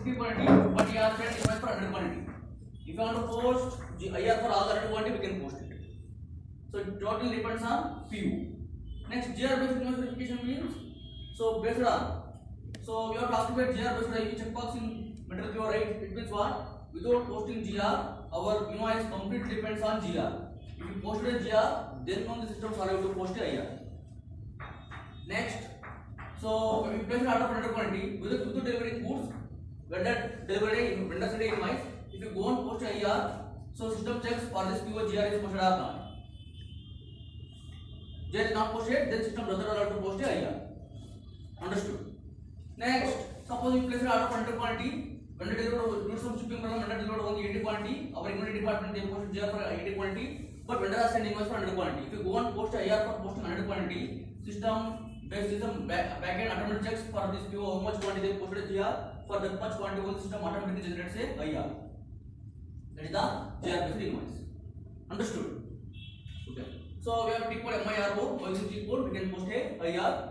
60 quantity, but you have set invoice for 100 quantity. If you want to post IR for all the 100 quantity, we can post it. So it totally depends on PU. Next, GR based invoice verification means, so based on, so we have to activate GR based on each checkbox in material PO, right? It means what? Without posting GR, our invoice completely depends on GR. If you posted a GR, then on the systems are able to post a IR. Next, so when we place an order for 100 quantity, without delivering goods, vendor send invoice. If you go and post a IR, so system checks for this PO GR is posted or not. GR is not posted, then system does not allow to post a IR. Understood? Next, suppose we place an order for 100 quantity, vendor delivered some shipping from vendor delivered only 80 quantity. Our inventory department they posted GR for 80 quantity, but vendor has sent invoice for 100 quantity. If you go and post a IR for posting 100 quantity, system backend automatically checks for this PO how much quantity they posted GR. For that much quantity, the system automatically generates a IR. That is the GR based invoice. Understood? Okay. So we have T code MIRO. By using T code, we can post a IR.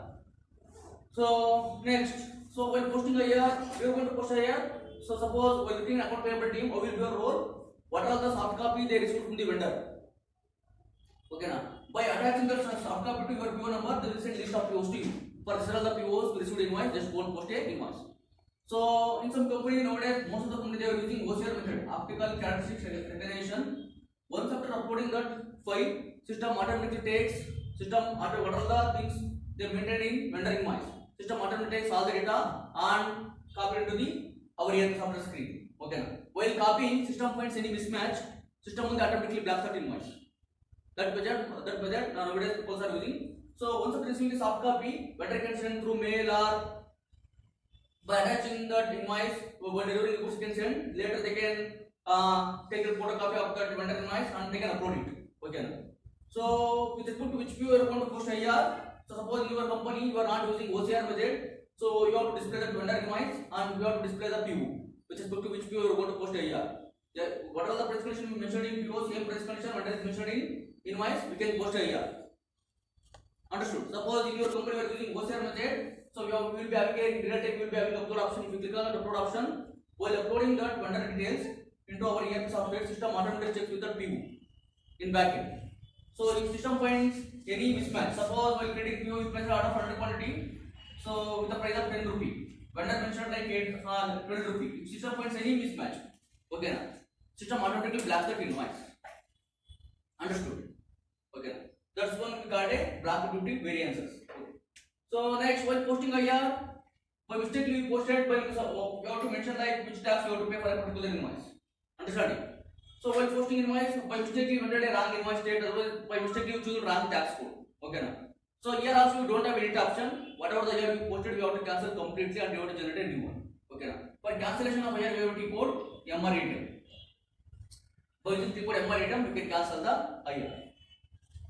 So next, so while posting IR, we are going to post IR. So suppose while looking at account payable team, how will be your role? What are the soft copy they received from the vendor? Okay, now by attaching the soft copy to your PO number, they will send list of POs to you. For several the POs received invoice, just go and post a invoice. So in some company nowadays, most of the company they are using OCR method, optical characteristics recognition. Once after uploading that file, system automatically takes what are the things they maintain in vendor invoice. System automatically takes all the data and copy it to our ERP software screen. Okay, now while copying, system finds any mismatch, system will automatically blocks that invoice. That budget nowadays people are using. So once after receiving the soft copy, vendor can send through mail or by attaching that invoice, when delivering the goods can send. Later they can take a photocopy of that vendor invoice and they can upload it. Okay. So with respect to which PO you are going to post IR. So suppose in your company you are not using OCR method, so you have to display the vendor invoice and you have to display the PO. With respect to which PO you are going to post IR. Yeah, what are the price condition mentioned in PO? Same price condition what is mentioned in invoice, we can post IR. Understood? Suppose in your company you are using OCR method. So we will be having a real time, we will be having upload option. If you click on the upload option, while uploading that vendor details into our ERP software, system automatically checks with the PO in backend. So if system finds any mismatch, suppose while creating PO you place order for 100 quantity, so with the price of 10 rupee, vendor mentioned like 12 rupee. If system finds any mismatch, okay, now system automatically blocks that invoice. Understood? Okay, that's one we got a block duty variances. So next, while posting IR, by mistake you posted, by you have to mention like which tax you have to pay for a particular invoice. Understanding? So while posting invoice, by mistake you entered a wrong invoice date, otherwise by mistake you choose wrong tax code. Okay, now. So here also you don't have edit option. Whatever the year you posted, you have to cancel completely and you have to generate a new one. Okay, now. For cancellation of IR, you have to code MR item. By using T code MR item, you can cancel the IR.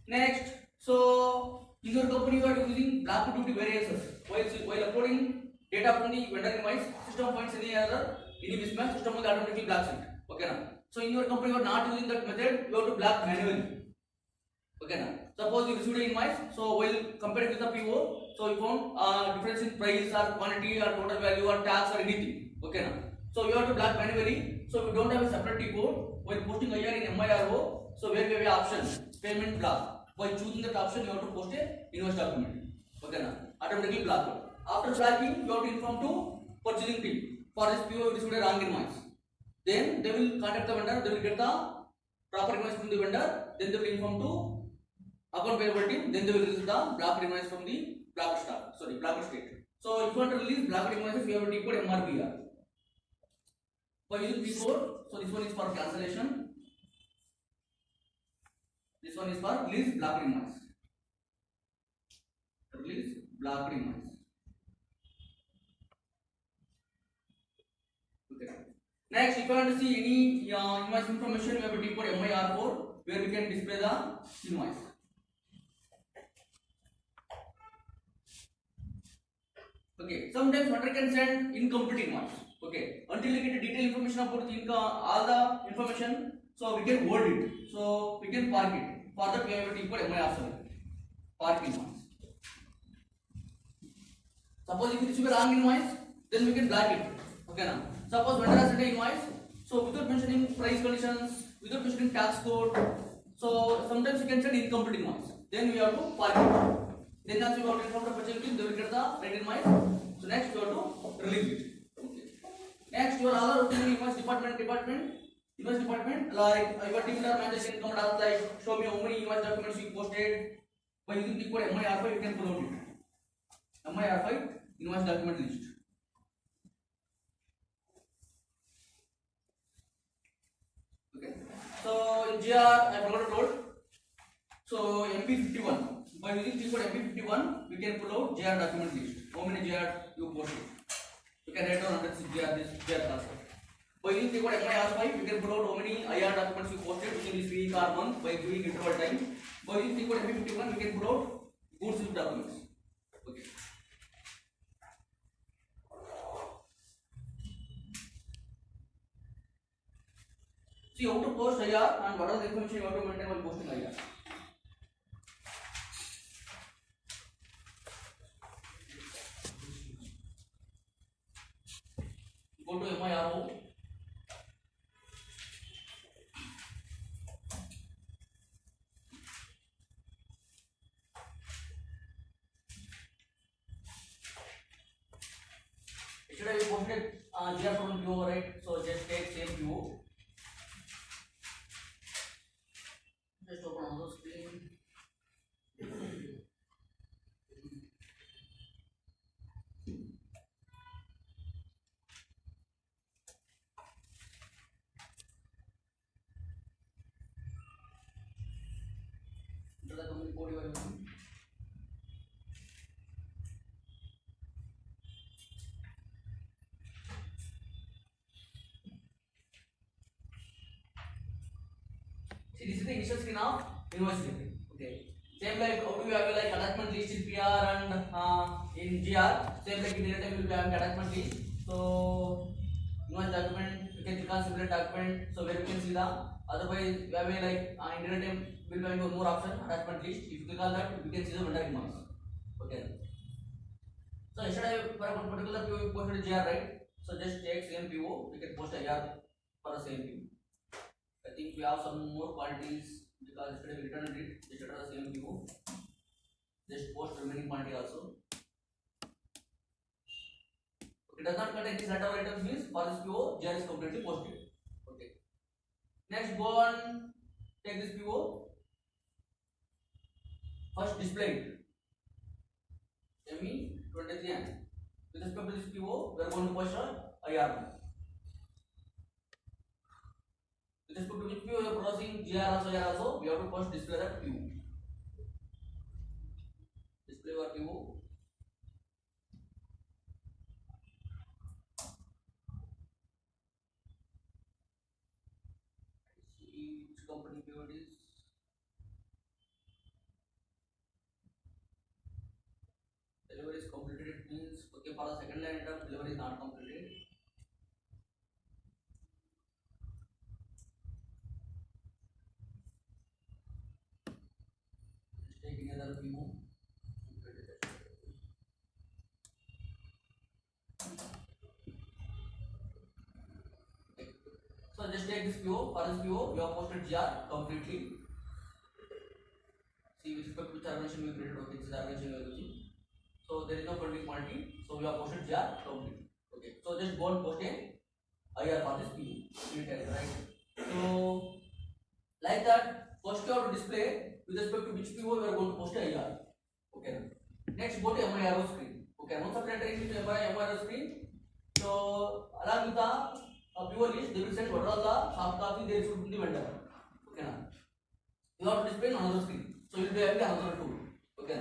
Next, so in your company you are using block duty variances. While uploading data from the vendor invoice, system finds any mismatch, system will automatically blocks it. Okay, now. So in your company you are not using that method, you have to block manually. Okay, now. Suppose you received an invoice, so while compared with the PO, so you found difference in price or quantity or total value or tax or anything. Okay, now. So you have to block manually. So we don't have a separate T code while posting IR in MIRO. So where we have an option payment block. By choosing that option, you have to post a invoice document. Okay, now automatically block it. After blocking, you have to inform to purchasing team. For this PO, you received a wrong invoice. Then they will contact the vendor. They will get the proper invoice from the vendor. Then they will inform to account payable team. Then they will release the blocked invoice from the blocked state. So if you want to release blocked invoices, we have to decode MRBR. By using T code, so this one is for cancellation. This one is for release blocked invoice. Release blocked invoice. Okay. Next, if you want to see any invoice information, we have to decode MIR4 where we can display the invoice. Okay. Sometimes vendor can send incomplete invoice. Okay. Until we get detailed information about the all the information, so we can hold it. So we can park it. For that we have to decode MIR7. Park invoice. Suppose if you receive a wrong invoice, then we can block it. Okay now. Suppose vendor has sent an invoice, so without mentioning price conditions, without mentioning tax code, so sometimes you can send incomplete invoice. Then we have to park it. Then as we have to inform the purchasing, they will get the right invoice. So next we have to release it. Okay. Next your other routine invoice department. Invoice department like your team leader manager can come and ask like show me how many invoice documents you posted. By using the code MIR5 you can pull out it. MIR5 invoice document list. Okay. So in GR I forgot to told. So MP51. By using the code MP51 we can pull out GR document list. How many GR you posted? You can write down under this GR transfer. By using the code MIR5 you can pull out how many IR documents you posted within this week or month by giving interval time. By using the code MP51 we can pull out goods with documents. Okay. See how to post IR and what are the information you have to maintain while posting IR. Go to MIRO. Should I be posted GR from PO, right? So just take same PO. Just open on the screen. Enter the company code you are using. See, this is the initial screen of invoice delivery. Okay. Same like how do you have like attachment list in PR and in GR. Same like in data type you will have attachment list. So invoice document you can click on separate document. So where you can see the otherwise you have a like in data type will be having more option attachment list. If you click on that you can see the vendor invoice. Okay. So yesterday for one particular PO you posted GR, right? So just take same PO we can post IR for the same PO. I think we have some more quantities because yesterday we returned it. Just enter the same PO. Just post remaining quantity also. It does not contain any set of items means for this PO GR is completely posted. Okay. Next go on take this PO. First display it. ME23N. With respect to this PO, we are going to post a IR. With respect to which PO you are processing GR also IR also, we have to first display that PO. Display your PO. See which company PO it is. Delivery is completed, it means okay for the second line item delivery is not completed. Just take any other PO. So just take this PO. For this PO, you have posted GR completely. See with respect to which organization we created. Okay, this is the organization we are using. So there is no pending quantity. So we have posted GR complete. Okay. So just go and post a IR for this PO. Right. So like that, first you have to display with respect to which PO we are going to post a IR. Okay. Next go to MIRO screen. Okay. Once after entering into MIRO screen, so along with the PO list, they will send what are the soft copy they should be the vendor. Okay. Now you have to display on another screen. So you will be having another tool. Okay.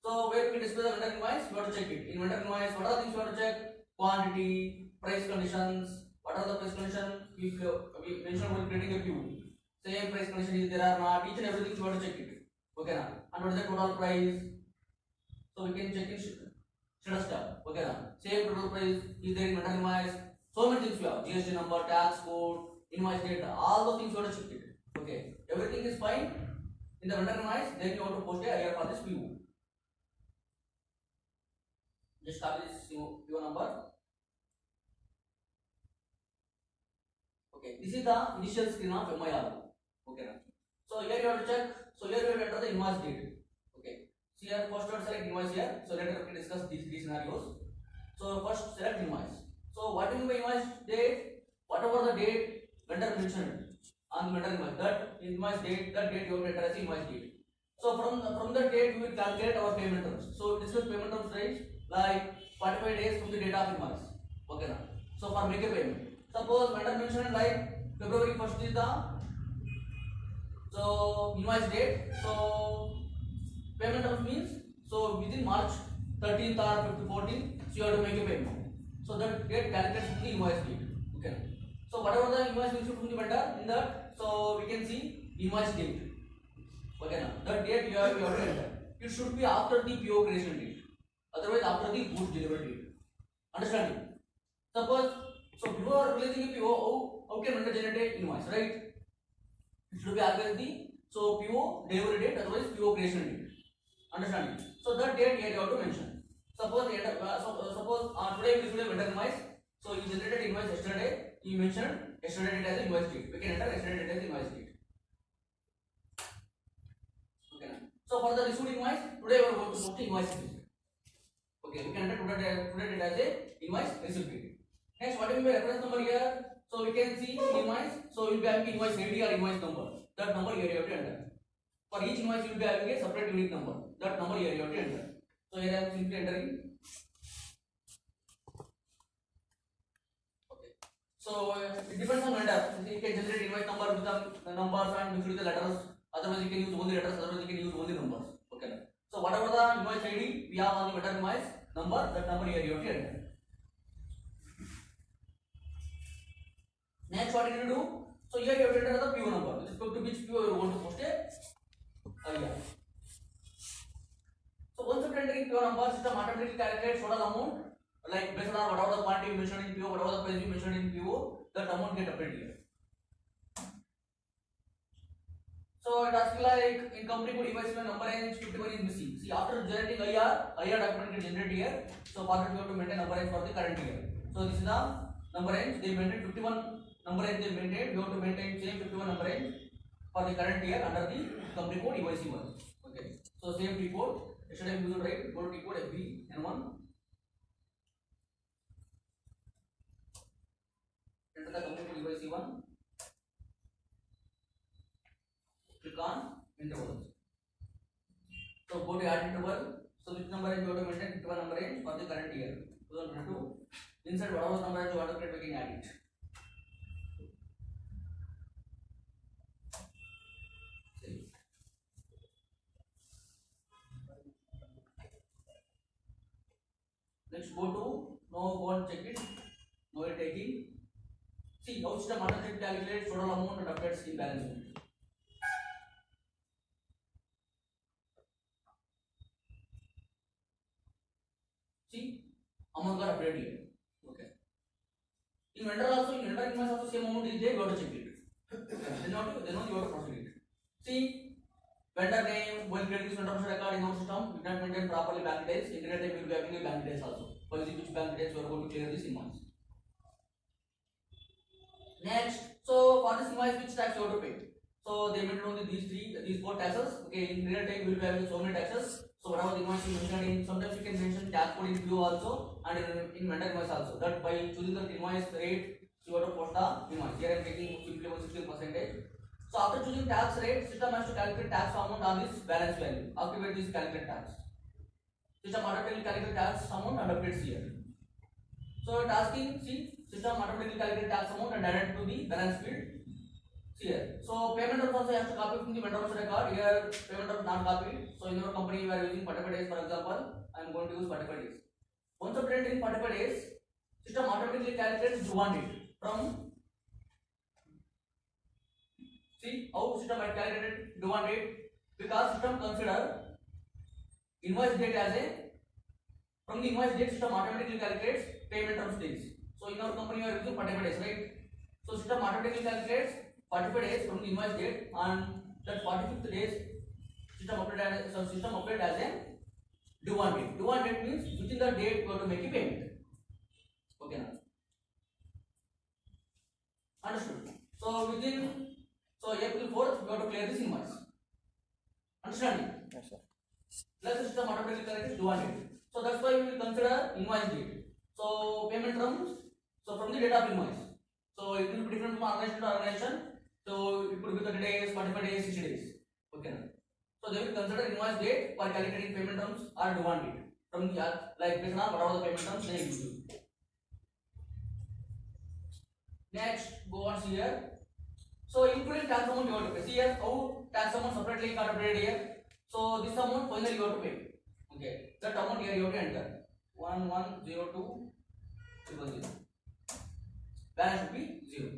So where we display the vendor invoice, you have to check it. In vendor invoice, what are the things you have to check? Quantity, price conditions. What are the price conditions? If we mentioned when creating a PO, same price condition is there or not. Each and everything you have to check it. Okay. Now and what is the total price? So we can check it. Status tab. Okay. Now same total price is there in vendor invoice. So many things we have: GST number, tax code, invoice data. All those things you have to check it. Okay. Everything is fine in the vendor invoice. Then you have to post a IR for this PO. Just copy this PO number. Okay, this is the initial screen of MIR. Okay, so here you have to check. So here you have to enter the invoice date. Okay, so here first you have to select invoice here. So later we can discuss these three scenarios. So first select invoice. So what do you mean by invoice date? Whatever the date vendor mentioned on the vendor invoice, that invoice date, that date you have to enter as invoice date. So from that date we will calculate our payment terms. So discuss payment terms, right? Like 45 days from the date of invoice. Okay now. So for make a payment, suppose vendor mentioned like February 1st is the invoice date. So payment terms means so within March 13th or 14th, so you have to make a payment. So that date calculates from the invoice date. Okay. So whatever the invoice we should from the vendor in that, so we can see invoice date. Okay now, that date you have to enter. It should be after the PO creation date. Otherwise after the goods delivery date. Understanding? Suppose so before releasing a PO, how can vendor generate invoice, right? It should be always the PO delivery date, otherwise PO creation date. Understanding? So that date here you have to mention. Suppose today we should have vendor invoice. So you generated invoice yesterday. You mentioned yesterday date as invoice date. We can enter yesterday date as invoice date. Okay. So for the received invoice, today we are going to post invoice receipt. Okay, we can enter today date as a invoice receipt date. Next, what is the reference number here? So we can see invoice. So we will be having invoice ID or invoice number. That number here you have to enter. For each invoice you will be having a separate unique number. That number here you have to enter. So here I am simply entering. Okay. So it depends on vendor. You can generate invoice number with the numbers and mix with the letters. Otherwise you can use only letters. Otherwise you can use only numbers. Okay. So whatever the invoice ID we have on the vendor invoice number, that number here you have to enter. Next, what you do? So here you have to enter the PO number with respect to which PO you want to post a idea. So once you enter PO number, system automatically calculates total amount, like based on whatever the quantity mentioned in PO, whatever the price you mentioned in PO, that amount get updated here. So it asks like in company code invoice number range 51 is missing. See, after generating IR document get generated here. So for that you have to maintain number range for the current year. So this is the number range. They maintain 51 number range they maintain. You have to maintain same 51 number range for the current year under the company code invoice. Okay. So same T code. Yesterday we will write go to T code FB N1. Enter the company code invoice. Click on intervals. So go to add interval. So which number range you have to maintain 51 number range for the current year 2022. Inside whatever number range you want to create, we can add it. Next go to go and check it. No taking. See how system automatically calculates total amount and updates in balance sheet. See, amount got updated here. Okay. In vendor invoice also same amount is there. You have to check it. then only you have to proceed it. See, vendor name, when creating this vendor record in our system, we cannot maintain properly bank details. In creating we will be having a bank details also. For which bank details we are going to clear this invoice. Next, so for this invoice, which tax you have to pay? So they mentioned only these four taxes. Okay, in real time we will be having so many taxes. So whatever the invoice you mentioned in, sometimes you can mention tax code in PO also and in vendor invoice also. That by choosing the invoice rate, you have to post the invoice. Here I am taking simply 16%. So after choosing tax rate, system has to calculate tax amount on this balance value. Activate this calculate tax. System automatically calculate tax amount and updates here. So it asking, see, system automatically calculate tax amount and add it to the balance field. See here. So payment terms also has to copy from the vendor record. Here payment terms not copied. So in your company you are using 45 days, for example. I am going to use 45 days. Once obtained in 45 days, system automatically calculates due date from. See how system had calculated due date, because system consider invoice date as a, from the invoice date system automatically calculates payment terms days. So in our company you are using 45 days, right? So system automatically calculates 45 days from the invoice date, and that 45th days system update as a due date. Due date means within the date you have to make a payment. Okay now. Understood. you have to clear this invoice. Understanding? Yes, sir. Plus system automatically correct is due and date. So that's why we will consider invoice date. So payment terms. So from the date of invoice. So it will be different from organization to organization. So it could be 30 days, 45 days, 60 days. Okay. So they will consider invoice date for calculating payment terms or due and date. From the like based on whatever the payment terms they give you. Next, go on here. So including tax amount you have to pay. See here how tax amount separately calculated here. So this amount finally you have to pay. Okay, that amount here you have to enter 1102 000. Balance should be 0.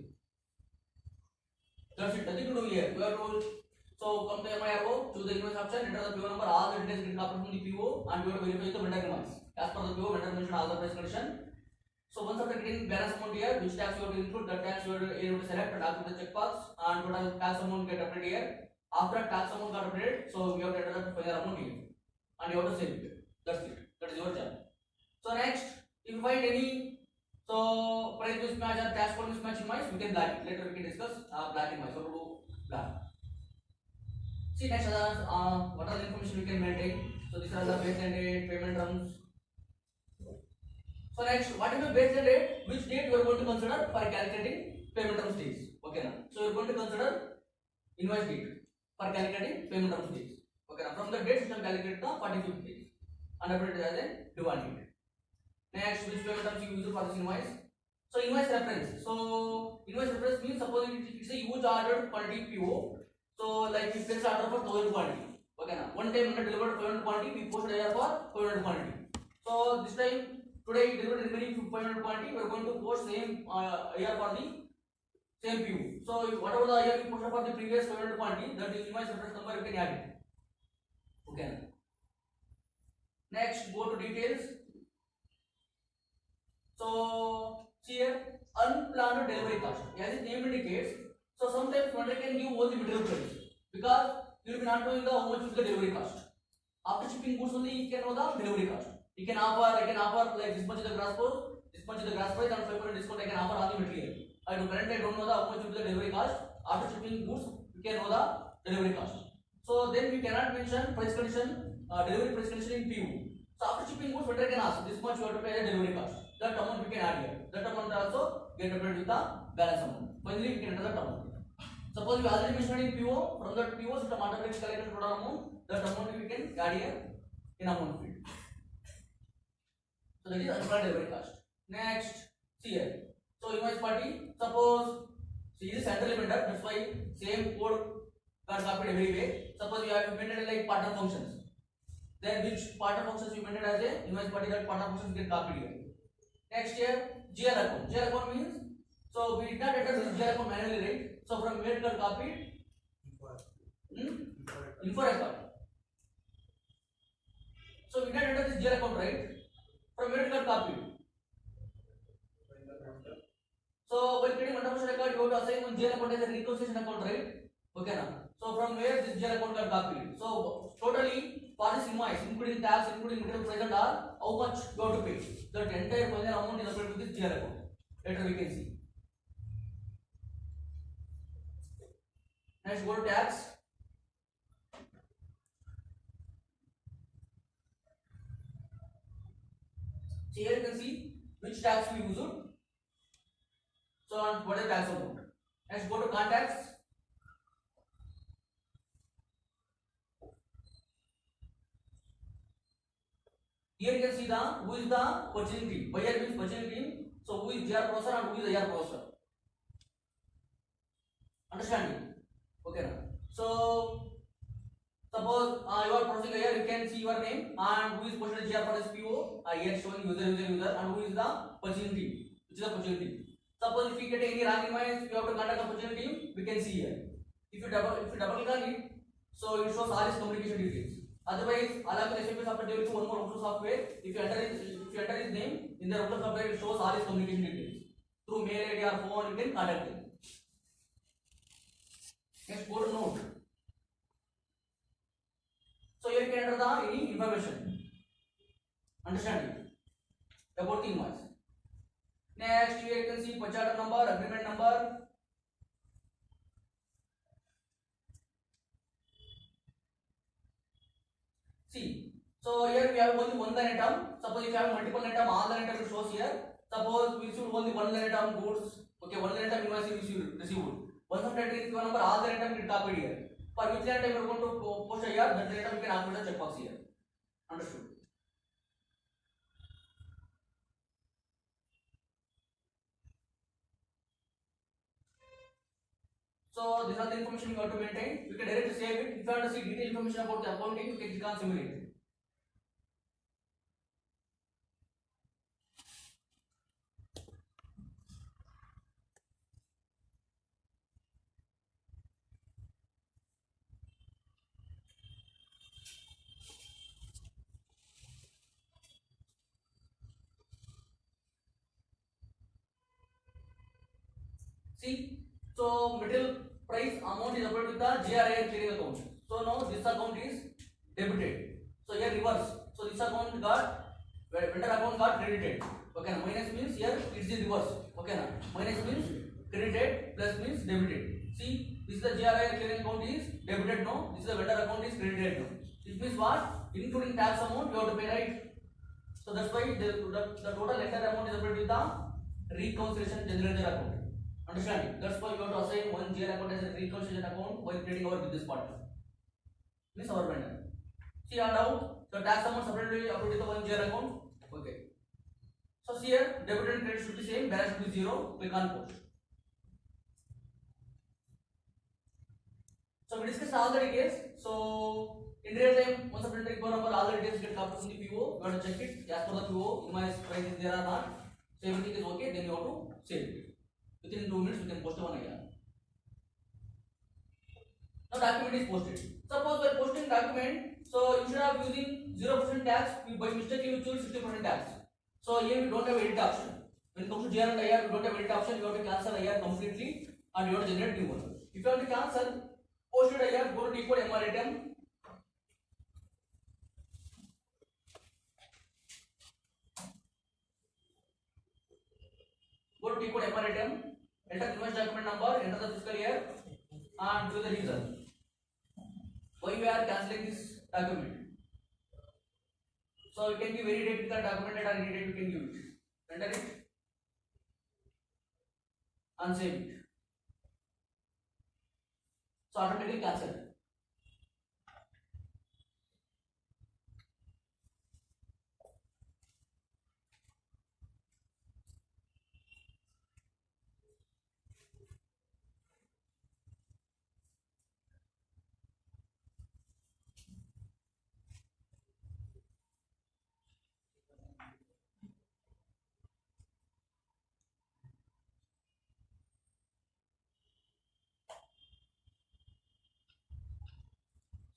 That's it. Nothing to do here. You have to come to MIRO, choose the invoice option, enter the PO number, all the details get copied from the PO, and you have to verify the vendor invoice. As per the PO, vendor mentioned all the price condition. So once after getting balance amount here, which tax you have to include, that tax you have to select and after the checkbox, and total tax amount get updated here. After tax amount got updated, so you have to enter the final amount here, and you have to save it. That's it. That is your job. So next, if you find any price mismatch or tax code mismatch invoice, we can black it. Later we can discuss black invoice. So do black. See next, what are the information we can maintain? So these are the base and date, payment terms. So next, what is the base and date? Which date you are going to consider for calculating payment terms days? Okay now. So you are going to consider invoice date for calculating payment terms days. Okay now. From the date system calculate the 45th days and update it as a due and date. Next, which payment terms you use for this invoice? So invoice reference. So invoice reference means suppose it's a huge ordered quantity PO. So like we place order for 1000 quantity. Okay now. One time when delivered 500 quantity, we posted AR for 500 quantity. So this time today we delivered remaining 500 quantity. We are going to post same AR for the same PO. So whatever the AR we posted for the previous 500 quantity, that is invoice reference number you can add it. Okay. Next, go to details. So here unplanned delivery cost. As its name indicates, so sometimes vendor can give only material price because you will be not knowing how much is the delivery cost. After shipping goods only you can know the delivery cost. I can offer like this much is the gross cost, this much is the gross price, and 5% discount I can offer on the material. Currently I don't know how much is the delivery cost. After shipping goods, you can know the delivery cost. So then we cannot mention price condition, delivery price condition in PU. So after shipping goods, vendor can ask this much you have to pay the delivery cost. That amount we can add here. That amount also get updated with the balance amount. Finally, we can enter that amount. Suppose we already mentioned in PO, from that PO system automatically calculated total amount. That amount we can add here in amount field. So that is unplanned delivery cost. Next, see here. So invoice party. Suppose see this central vendor. That's why same code got copied everywhere. Suppose you have implemented like partner functions. Then which partner functions you implemented as a invoice party, that partner functions get copied here. Next here, GL account. GL account means, so we did not enter this GL account manually, right? So from where it got copied? Info record. So we did not enter this GL account, right? From where it got copied? So while creating one record, you have to assign one GL account as a reconciliation account, right? Okay now. So from where this GL account got copied? So totally for this invoice, including tax, including material price and all, how much you have to pay? That entire final amount is applied to this GL account. Later we can see. Next, go to tax. So here you can see which tax we used. So on what is the tax amount? Next, go to contacts. Here you can see who is the purchasing team. Buyer means purchasing team. So who is GR processor and who is AR processor. Understanding? Okay now. So suppose you are processing here, you can see your name and who is posted GR for this PO. Here showing user and who is the purchasing team, which is the purchasing team. Suppose if you get any wrong invoice, you have to contact the purchasing team. We can see here. If you double click on it, so it shows all his communication details. Otherwise, along with SAP software, there will be one more Outlook software. If you enter his name in the Outlook software, it shows all his communication details. Through mail ID or phone, you can contact him. Next, go to note. So here you can enter the any information. Understanding about the invoice. Next, here you can see purchase order number, agreement number. So here we have only one line item. Suppose if you have multiple line item, all line item it shows here. Suppose we should only one line item goods. Okay, one line item invoice is received. Once after entering PO number, all the line item get copied here. For which line item you are going to post here, that line item you can activate the checkbox here. Understood? So these are the information you have to maintain. You can directly save it. If you want to see detailed information about the accounting, you can click on simulate. See, so material price amount is applied with the GRI clearing account. So now this account is debited. So here reverse. So this account got vendor account got credited. Okay, now minus means here it's the reverse. Okay, now minus means credited, plus means debited. See, this is the GRI clearing account is debited now. This is the vendor account is credited now. It means what? Including tax amount you have to pay, right? So that's why the total entire amount is applied with the reconciliation generator account. Understanding? That's why you have to assign one GR account as a reconciliation account while creating our business partner. Means our vendor. See and out the tax amount separately applied with the one GR account. Okay. So see here debit and credit should be same, balance should be 0. Click on post. So we discussed all the details. So in real time, once upon a time, all the details get copied from the PO. You have to check it as per the PO. Invoice price is there or not. So everything is okay. Then you have to save it. Within 2 minutes, we can post one again. Now document is posted. Suppose we are posting document, so instead of using 0% tax, we by mistake you choose 60% tax. So here we don't have edit option. When it comes to GR and IR, we don't have edit option. You have to cancel IR completely and you have to generate new one. If you want to cancel posted IR, go to T code MR item. Go to T code MR item. Enter the invoice document number, enter the fiscal year, and do the reason why we are cancelling this document. So you can give any date with the document date or any date you can give it. Enter it and save it. So automatically cancel.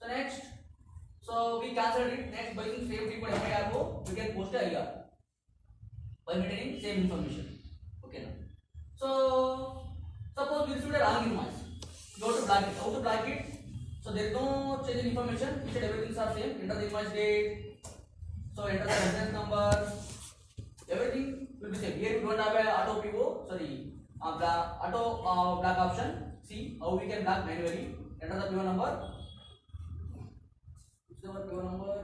So next, so we cancelled it. Next, by using same T code MIRO, we can post a IR by maintaining same information. Okay now. So suppose we received a wrong invoice. You have to black it. How to black it? So there is no change in information. Instead everything are same. Enter the invoice date. So enter the reference number. Everything will be same. Here we don't have a auto PO. Sorry, auto black option. See how we can black manually. Enter the PO number. So our PO number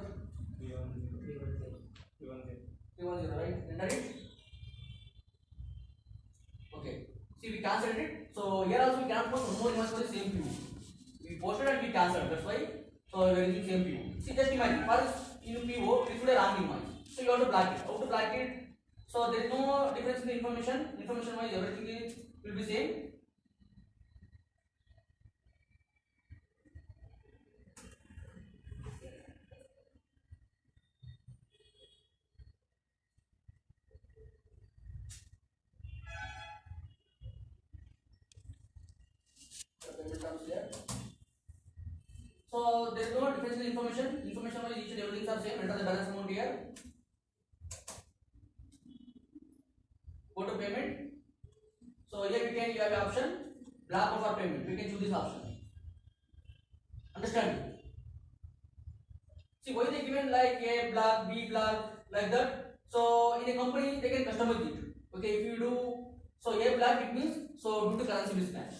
310, right? Enter it. Okay. See, we cancelled it. So here also we cannot post one more invoice for the same PO. We posted and we cancelled. That's why. So we are using same PO. See, just imagine first in PO we should have wrong invoice. So you have to black it. How to black it? So there is no difference in the information. Information wise everything will be same. So there is no difference in information. Information wise each and everything are same. Enter the balance amount here. Go to payment. So here you have the option block offer payment. We can choose this option. Understand? See why they given like A block, B block like that. So in a company they can customize it. Okay, if you do so A block it means so due to currency mismatch.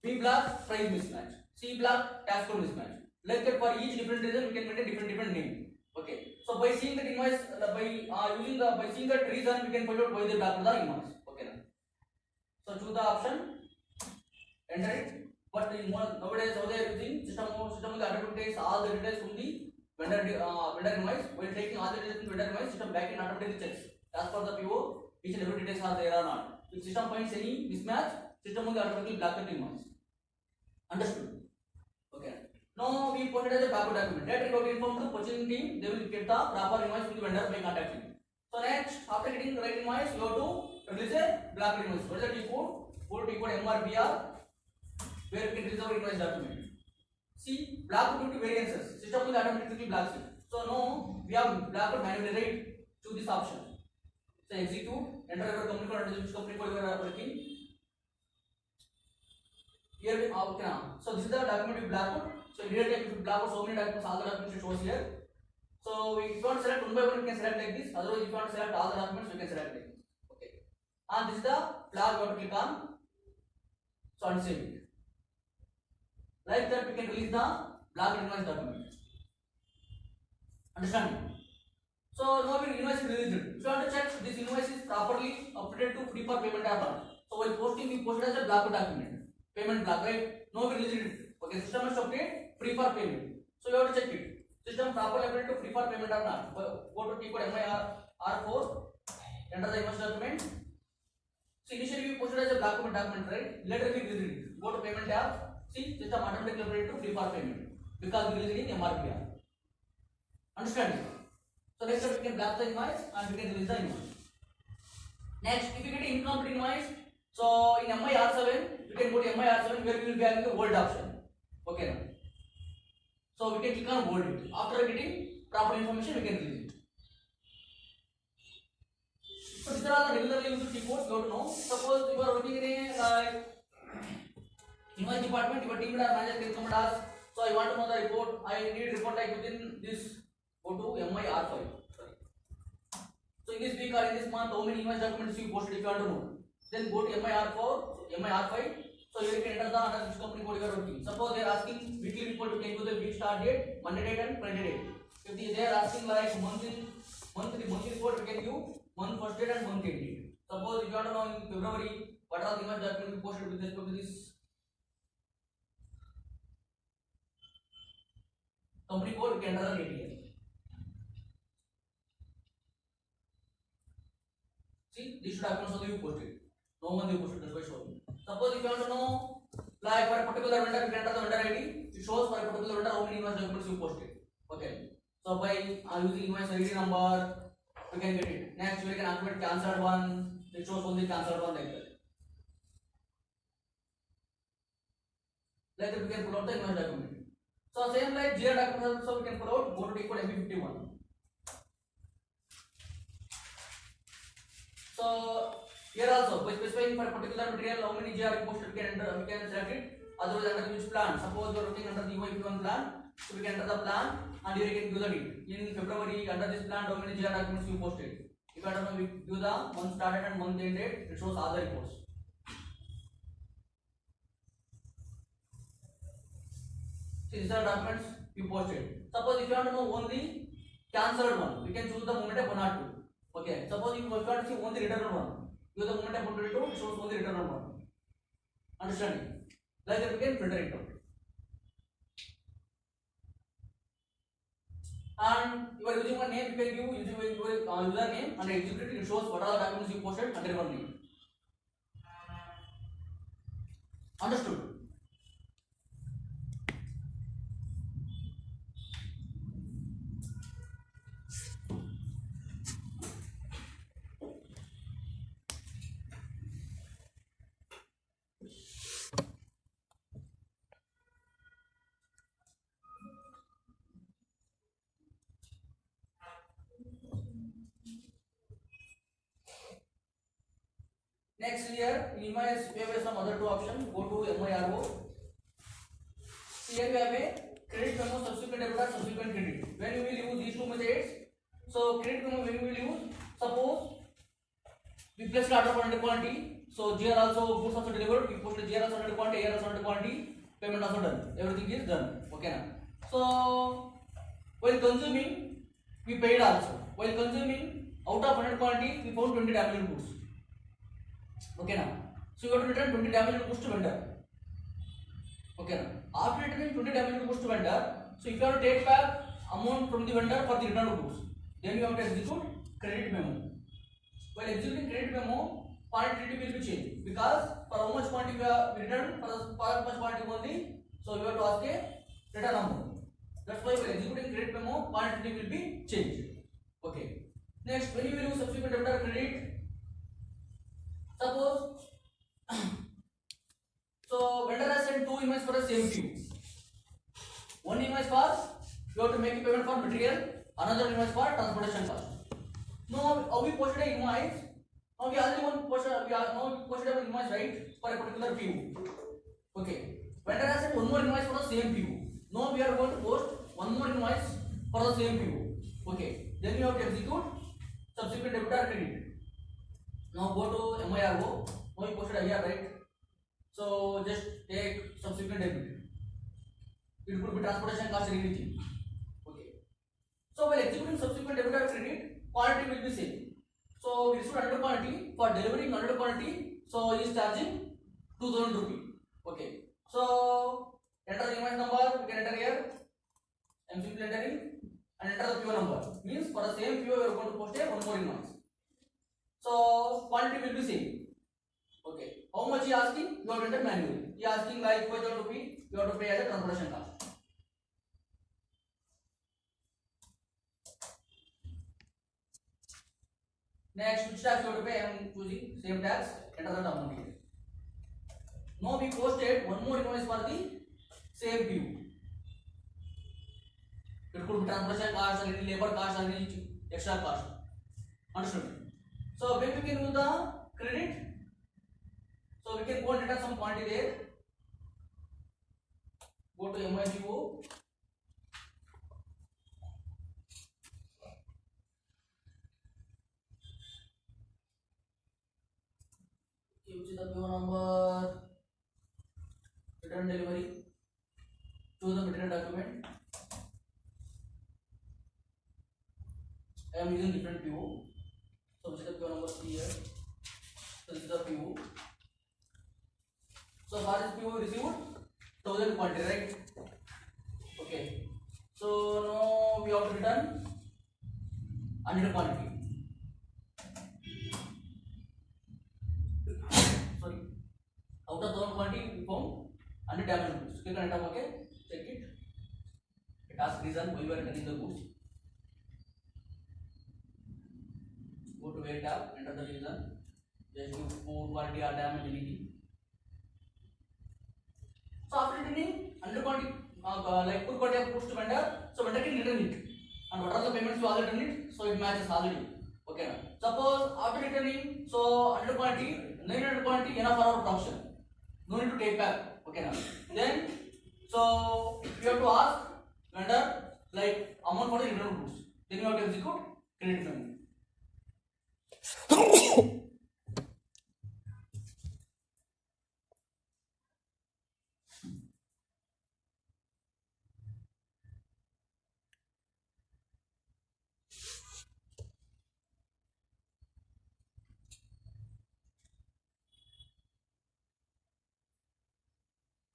B block price mismatch. C block tax code mismatch. Like that for each different reason we can maintain different name. Okay. So by seeing that invoice, by seeing that reason, we can find out why they blacked the invoice. Okay. Now. So choose the option, enter it. But nowadays, how they are using system will automatically takes all the details from the vendor invoice. When taking all the details from vendor invoice, system back in automatically checks as per the PO, each and every details are there or not. If system finds any mismatch, system will automatically black the invoice. Understood? Okay. Now we put it as a backup document. Later we will inform the purchasing team. They will get the proper invoice from the vendor by contacting. So next, after getting the right invoice, you have to release a black invoice. What is that you put? You put MRBR. Where we can release our invoice document. See, black due to variances. System will automatically black it. So now we have black manually, right? Choose this option. So execute. Enter your company code and which company code you are working. Here we okay now. So this is the document we black out. So immediately if you black out so many documents, all the documents shows here. So if you want to select one by one, you can select like this. Otherwise, if you want to select all the documents, you can select like this. Okay. And this is the flag you have to click on. So and save it. Like that, we can release the black invoice document. Understand? So now we invoice is released. If you want to check this invoice is properly updated to free for payment or not. So while posting, we posted as a black document. Payment black, right? Now we released it. Okay, system has updated free for payment. So you have to check it. System properly updated to free for payment or not. Go to T code MIR4, enter the invoice document. So initially we posted as a black document, right? Later we released it. Go to payment tab. See, system automatically updated to free for payment because we released it in MRPR. Understand? So next we can black the invoice and we can release the invoice. Next, if you get incomplete invoice, so in MIR7, we can go to MIR7 where we will be having the old option. Okay now. So we can click on hold it. After getting proper information, we can release it. So these are all the regularly used reports you have to know. Suppose you are working in a invoice department, your team leader manager can come and ask, so I want to know the report, I need report like within this, go to MIR5. So in this week or in this month, how many invoice documents you posted if you want to know. Then go to MIR5, so you can enter the under which company code you are working. Suppose they are asking weekly report, you can do the week start date, Monday date and Friday date. If they are asking like monthly report, you can give month first date and month end date. Suppose if you want to know in February, what are the invoice documents you posted with respect to this company code, we can enter the date here. See, these documents only you posted. No one you posted, that's why showing. Suppose if you want to know, like for a particular vendor, you can enter the vendor ID. It shows for a particular vendor how many invoice documents you posted. Okay. So by using invoice ID number, we can get it. Next, we can activate cancelled one. It shows only cancelled one like that. Like that, we can pull out the invoice document. So same like GR document also we can pull out. Go to T code MP51. So here also by specifying for a particular material how many GR you posted, we can enter, we can select it. Otherwise under which plan. Suppose you are working under the UIP1 plan, so we can enter the plan and here you can do the date. In February under this plan how many GR documents you posted. If I don't know, we do the month started and month end date. It shows all the reports. See, these are documents you posted. Suppose if you want to know only cancelled one, we can choose the moment of 1 or 2. Okay. Suppose if you want to see only returned one, use the moment of 122, it shows only returned one. Understanding? Like that we can filter it out. And you are using one name, you can give using your username and execute it. It shows what are the documents you posted under your name. Understood? Next here, in invoice we have some other two options. Go to MIRO. Here we have a credit memo, subsequent debit or subsequent credit. When we will use these two methods, so credit memo when we will use, suppose we placed order for under quantity, so GR also goods also delivered, we posted GR also under quantity, AR also under quantity, payment also done, everything is done. Okay now. So while consuming, we paid also. While consuming, out of 100 quantity, we found 20 damaged goods. Okay now. So you have to return 20 damaged goods to vendor. Okay now. After returning 20 damaged goods to vendor, so if you have to take back amount from the vendor for the returned goods, then you have to execute credit memo. While executing credit memo, quantity will be changed because for how much quantity we have returned, for how much quantity only, so you have to ask a return amount. That's why while executing credit memo, quantity will be changed. Okay. Next, when you will use subsequent debit or credit, suppose so vendor has sent two invoices for the same PO. One invoice for you have to make a payment for material, another invoice for transportation cost. Now we posted an invoice. Now we already posted an invoice, right, for a particular PO. Okay. Vendor has sent one more invoice for the same PO. Now we are going to post one more invoice for the same PO. Okay. Then you have to execute subsequent debit or credit. Now go to MIRO. Now you posted IR, right? So just take subsequent debit. It could be transportation cost or anything. Okay. So while executing subsequent debit or credit, quantity will be same. So we issued 100 quantity, for delivering 100 quantity, so he is charging 2000 rupee. Okay. So enter the invoice number, we can enter here. I'm simply entering and enter the PO number. Means for the same PO we are going to post one more invoice. So quantity will be same. Okay. How much he asking? You have to enter manually. He asking like 5000 rupee, you have to pay as a transportation cost. Next, which tax you have to pay? I am choosing same tax. Enter the amount here. Now we posted one more invoice for the same PO. It could be transportation cost, or any labor cost, or any extra cost. Understood? So when we can use the credit, so we can go and enter some quantity there. Go to MIGO. Which is the PO number, return delivery, choose the material document. I am using different PO. So which is the PO number here. So this is the PO. So for this PO we received 1000 quantity, right? Okay. So now we have to return 100 quantity. Sorry. Out of 1000 quantity we found 100 damaged goods. Click on item, okay? Check it. It asks reason why you are returning the goods. Go to where tab, enter the reason. Just give poor quality or damage anything. So after returning 100 quantity, like poor quality of goods to vendor, so vendor can return it. And what are the payments you already return it? So it matches already. Okay now. Suppose after returning, so 100 quantity, 900 quantity enough for our production. No need to take back. Okay now. Then so you have to ask vendor like amount for the returned goods. Then you have to execute credit memo.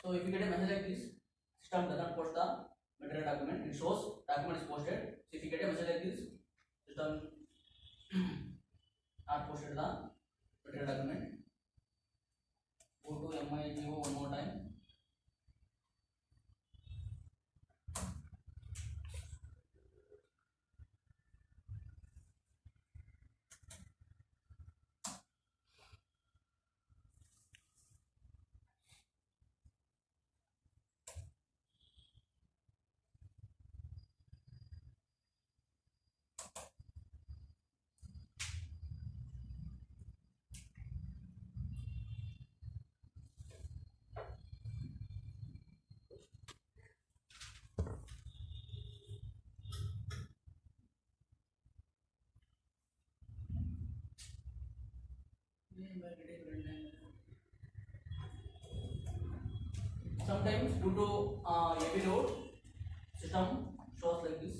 So if you get a message like this, system does not post the material document. It shows document is posted. So if you get a message like this, system not posted the material document. Go to MIGO one more time. Sometimes due to heavy load, system shows like this.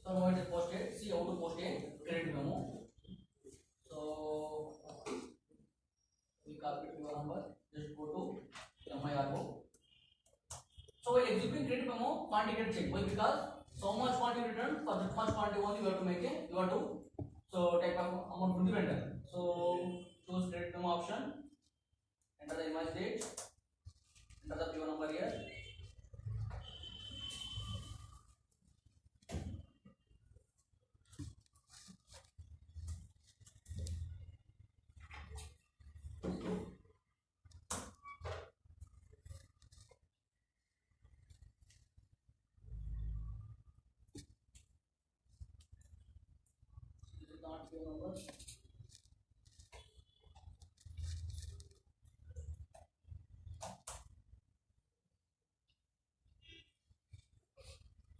So now it is posted. See how to post a credit memo. So we copy your number. Just go to MIRO. So while executing credit memo, quantity get checked. Why? Because so much quantity returned for that much quantity only you have to make a you have to so type of amount from the vendor. So choose credit memo option. Enter the invoice date. Enter the PO number here. This is not PO number.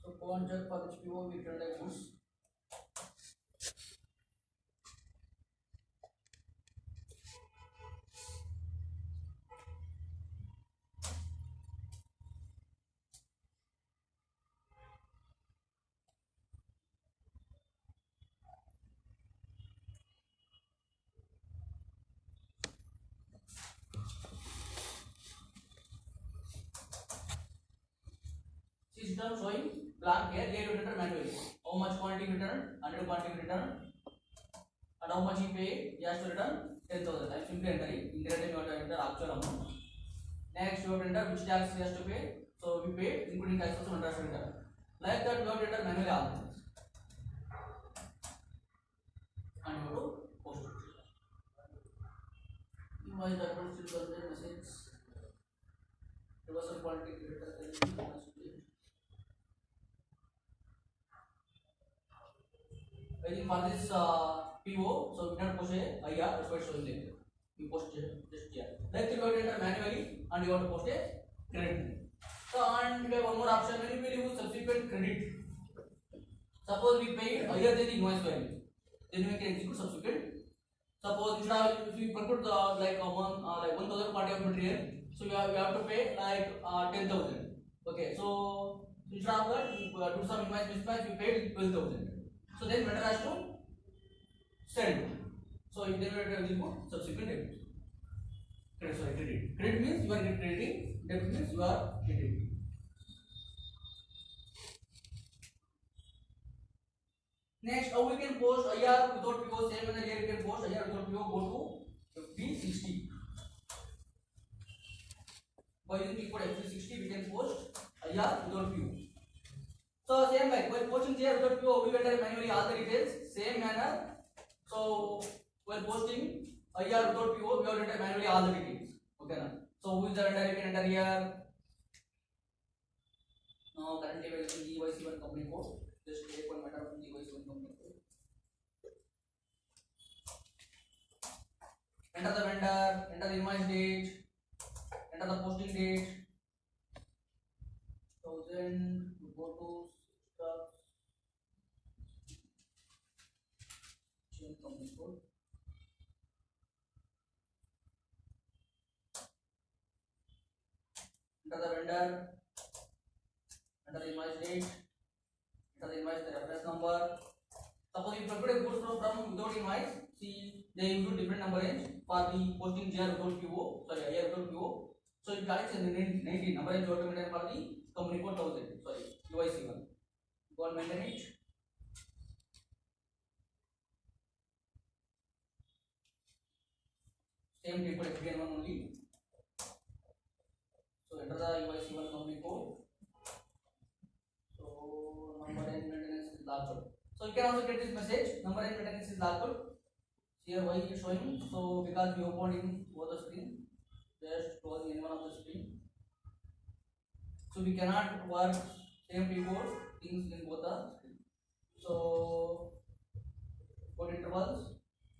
So go and check for which PO we returned a goods. System showing blank here. They will enter manually. How much quantity returned? 100 quantity returned. And how much he paid? He has to return 10,000. I am simply entering. Indirectly you have to enter actual amount. Next you have to enter which tax he has to pay. So we paid including tax also interest return. Like that you have to enter manually all things. And you have to post it. Invoice document still contain message. Reversal quantity return. I think for this PO, so we not post a IR, that's why it's showing there. You post just here. Like you have to enter manually and you have to post a credit. So and we have one more option when you will use subsequent credit. Suppose we paid higher than the invoice value, then we can execute subsequent. Suppose instead of if we procure the like 1,000 quantity of material, so you have to pay like 10,000. Okay, so instead of that, we do some invoice mismatch, we paid 12,000. So then vendor has to send. So then we have to subsequent debit. Credit. Credit means you are crediting. Debit means you are crediting. Next, how we can post IR without PO? Same manner here we can post IR without PO. Go to FB60. By using keyboard FB60, we can post IR without PO. So same like while posting here without PO, we enter manually all the details. Same manner. So while posting IR without PO, we have to enter manually all the details. Okay, now. So who is the vendor? You can enter here. Now currently we are using EYC1 company code. Just take one matter from EYC1 company code. Enter the vendor. Enter the invoice date. Enter the posting date. 1000. Go to stuff. Change company code. Enter the vendor. Enter the invoice date. Enter the invoice the reference number. Suppose you procure a goods from without invoice, see they include different number range for the posting GR without PO. Sorry, IR without PO. So if Alex is 19, number is you have to maintain for the company code 1000. Sorry, UIC1. Go and maintain it. Same people again one only. So enter the UIC1 company code. So number and maintenance is logged. So you can also get this message. Number and maintenance is logged. Here why it is showing? So because we opened in both the screen, just closing any one of the screen. So we cannot work same keyboard things in both the screen. So what intervals?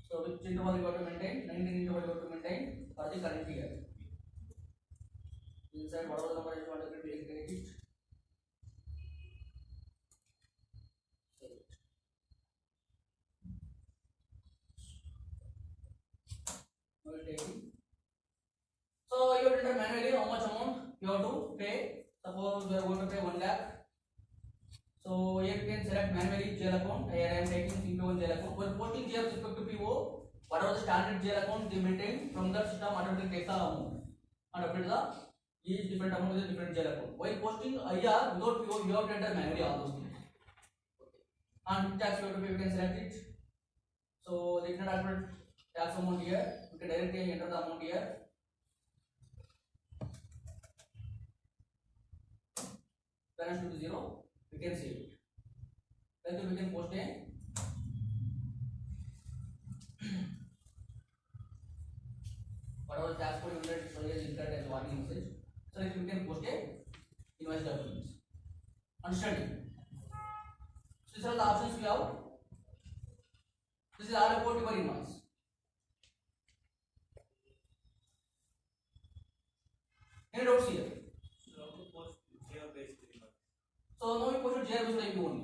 So which interval you got to maintain? 19 interval you got to maintain for the current year. Inside whatever the number you want to get it. So you have to enter manually how much amount you have to pay. Suppose we are going to pay 1 lakh. So here you can select manually GL account. Here I am taking CP1 GL account. When posting GL with respect to PO, whatever the standard GL account they maintain from that system automatically takes the amount and update the each different amount with a different GL account. While posting IR without PO, you have to enter manually all those things. And which tax you have to pay, you can select it. So the internal tax amount here, you can directly enter the amount here. Balance to 0, we can save it. Then we can post a whatever tax code you need, so is entered as warning message. So like we can post a invoice documents. Understanding? So these are the options we have. This is all about your invoice. Any doubts here? So now we post GR based IP only.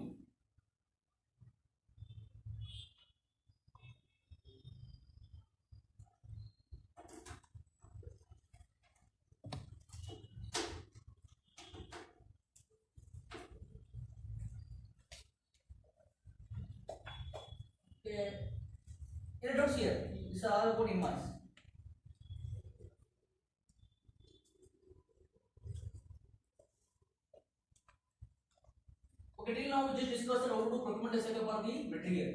Okay. Any doubts here? This is all about invoice. Okay, till now we just discussed how to do procurement life cycle for the material.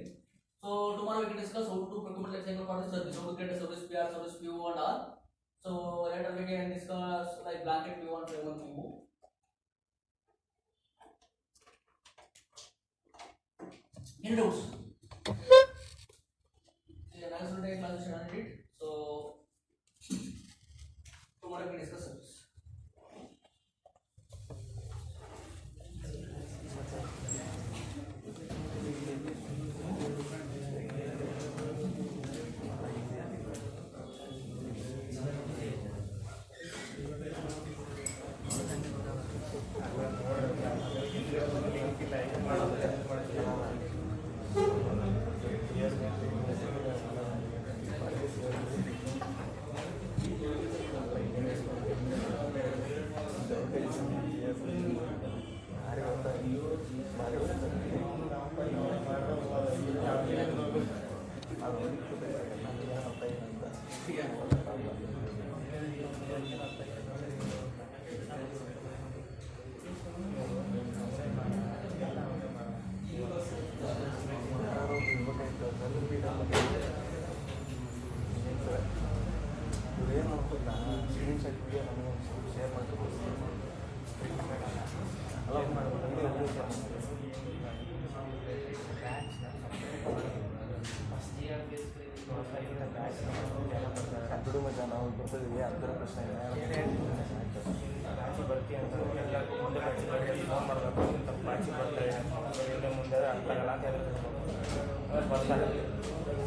So tomorrow we can discuss how to do procurement life cycle for the service, how to get a service PR, service PO and all. So later we can discuss like blanket PO and framework PO. Any doubts? The analysis will take class on it. So tomorrow we can discuss service.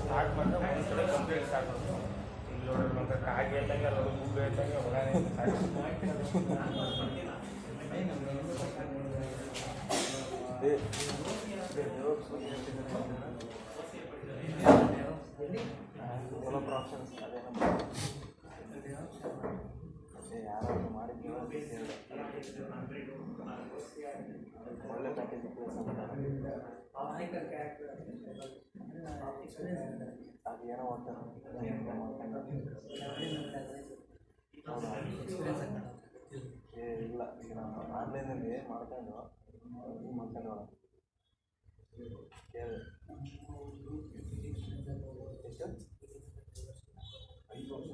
Start ಮಾಡಿದ್ರೆ ಒಂದು ಕಡೆ complete start ಮಾಡ್ತೀವಿ ಇಲ್ಲಿ ನೋಡ್ರಿ ನಮ್ಗೆ ಕಾಗಿ ಹೇಳ್ದಂಗೆ ಅದು ಗುಡ್ಡು ಹೇಳ್ದಂಗೆ ಆಪ್ಷನ್ಸ್ ಅದೇ ಯಾರು ಮಾಡಿದ್ದೀವಿ ಒಳ್ಳೆ ಪ್ಯಾಕೇಜ್ ಅದೇನೋ ಮಾಡ್ತಾರೆ ಎಕ್ಸ್ಪೀರಿಯನ್ಸ್ ಆಗ್ತದೆ. ಇಲ್ಲ ಈಗ ನಾವು ಆನ್ಲೈನಲ್ಲಿ ಮಾಡ್ಕೊಂಡು ಇದು ಮಾಡ್ಕೊಂಡು ಕೇಳಿದೆ ಎಷ್ಟು 5 ವರ್ಷ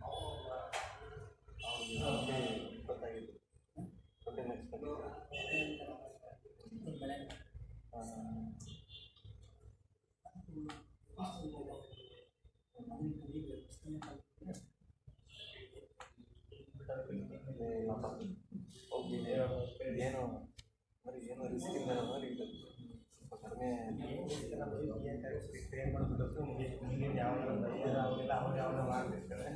ಹೌದಾ ಗೊತ್ತಾಗಿತ್ತು 20 ನೆಕ್ಸ್ಟ್ ಏನು మరి ಏನು ರಿಸ್ಕ್ ಇಲ್ಲ ಅಂದ್ರೆ ಇದು ಸ್ವಲ್ಪ ಕಡಿಮೆ ಟ್ರೈನ್ ಮಾಡಿಬಿಟ್ಟು ಮುಂದೆ ಯಾವ ಅವರೆಲ್ಲ ಅವ್ರು ಯಾವಾಗ ಮಾಡ್ತಿರ್ತಾರೆ